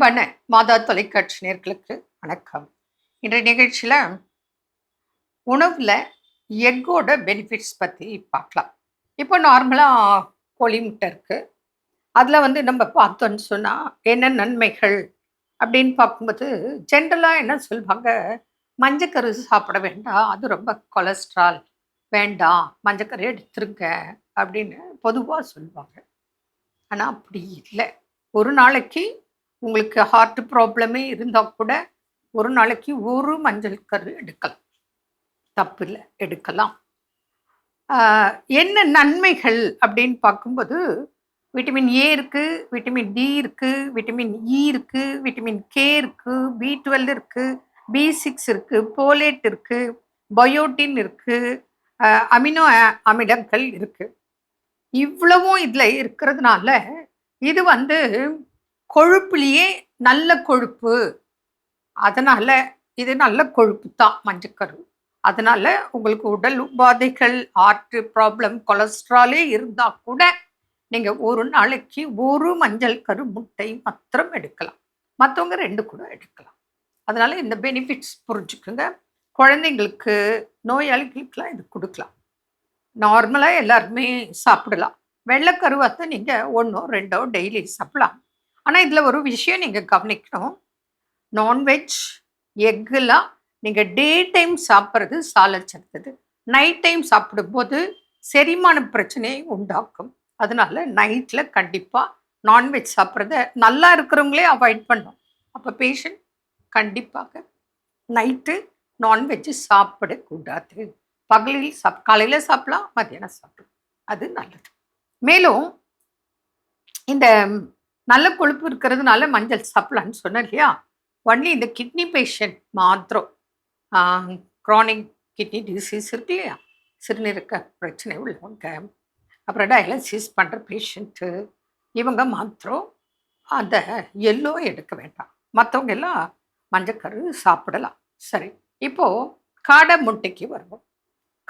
அன்பான மாதா தொலைக்காட்சி நேயர்களுக்கு வணக்கம். இன்றைய நிகழ்ச்சியில் உணவில் எக்கோட பெனிஃபிட்ஸ் பற்றி பார்க்கலாம். இப்போ நார்மலாக கோழி முட்டை இருக்குது. அதில் நம்ம பார்த்தோன்னு சொன்னால் என்ன நன்மைகள் அப்படின்னு பார்க்கும்போது ஜென்ரலாக என்ன சொல்லுவாங்க, மஞ்சக்கரு சாப்பிட வேண்டாம், அது ரொம்ப கொலஸ்ட்ரால், வேண்டாம் மஞ்சக்கரு எடுத்துருங்க அப்படின்னு பொதுவாக சொல்லுவாங்க. ஆனால் அப்படி இல்லை. ஒரு நாளைக்கு உங்களுக்கு ஹார்ட் ப்ராப்ளமே இருந்தால் கூட ஒரு நாளைக்கு ஒரு மஞ்சள் கரு எடுக்கலாம், தப்பு இல்லை, எடுக்கலாம். என்ன நன்மைகள் அப்படின்னு பார்க்கும்போது விட்டமின் ஏ இருக்குது, விட்டமின் டி இருக்குது, விட்டமின் இ இருக்குது, விட்டமின் கே இருக்குது, பி12 இருக்குது, பி6 இருக்குது, போலேட் இருக்குது, பயோட்டின் இருக்குது, அமினோ அமிலங்கள் இருக்குது. இவ்வளவும் இதில் இருக்கிறதுனால இது கொழுப்புலேயே நல்ல கொழுப்பு. அதனால் இது நல்ல கொழுப்பு தான் மஞ்சக்கரு. அதனால் உங்களுக்கு உடல் உபாதைகள், ஹார்ட் ப்ராப்ளம், கொலஸ்ட்ராலே இருந்தால் கூட நீங்கள் ஒரு நாளைக்கு ஒரு மஞ்சள் கரு முட்டை மாத்திரம் எடுக்கலாம். மற்றவங்க 2 கூட எடுக்கலாம். அதனால் இந்த பெனிஃபிட்ஸ் புரிஞ்சுக்குங்க. குழந்தைங்களுக்கு, நோயாளிகளுக்கெல்லாம் இது கொடுக்கலாம். நார்மலாக எல்லாருமே சாப்பிடலாம். வெள்ளைக்கருவாத்தை நீங்கள் 1ஓ 2ஓ டெய்லி சாப்பிடலாம். ஆனால் இதில் ஒரு விஷயம் நீங்கள் கவனிக்கணும். நான்வெஜ், எக்குலாம் நீங்கள் டே டைம் சாப்பிட்றது சாலச்சிறந்தது. நைட் டைம் சாப்பிடும்போது செரிமான பிரச்சனையை உண்டாக்கும். அதனால நைட்டில் கண்டிப்பாக நான்வெஜ் சாப்பிட்றத நல்லா இருக்கிறவங்களே அவாய்ட் பண்ணணும். அப்போ பேஷண்ட் கண்டிப்பாக நைட்டு நான்வெஜ்ஜு சாப்பிடக்கூடாது. பகலில் காலையில் சாப்பிடலாம், மத்தியானம் சாப்பிடலாம், அது நல்லது. மேலும் இந்த நல்ல கொழுப்பு இருக்கிறதுனால மஞ்சள் சாப்பிடலான்னு சொன்னேன் இல்லையா. ஒன்லி இந்த கிட்னி பேஷண்ட் மாத்திரம், க்ரானிக் கிட்னி டிசீஸ் இருக்கு இல்லையா, சிறுநீரக பிரச்சனை உள்ளவங்க, அப்புறம் டயாலிசிஸ் பண்ணுற பேஷண்ட்டு, இவங்க மாத்திரம் அந்த எல்லோ எடுக்க வேண்டாம். மற்றவங்க எல்லாம் மஞ்சக்கரு சாப்பிடலாம். சரி, இப்போது காடை முட்டைக்கு வருவோம்.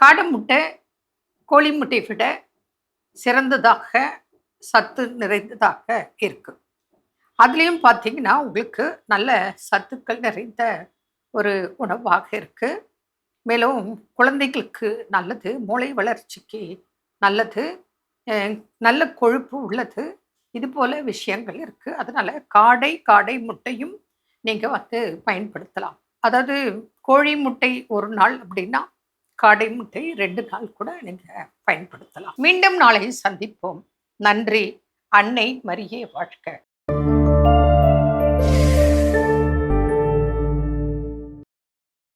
காடை முட்டை கோழி முட்டையை விட சிறந்ததாக, சத்து நிறைந்ததாக இருக்குது. அதுலேயும் பார்த்தீங்கன்னா உங்களுக்கு நல்ல சத்துக்கள் நிறைந்த ஒரு உணவாக இருக்குது. மேலும் குழந்தைகளுக்கு நல்லது, மூளை வளர்ச்சிக்கு நல்லது, நல்ல கொழுப்பு உள்ளது, இது போல் விஷயங்கள் இருக்குது. அதனால் காடை முட்டையும் நீங்கள் பயன்படுத்தலாம். அதாவது கோழி முட்டை ஒரு நாள் அப்படின்னா காடை முட்டை 2 நாள் கூட நீங்கள் பயன்படுத்தலாம். மீண்டும் நாளை சந்திப்போம். நன்றி. அன்னை மரியே வாழ்க.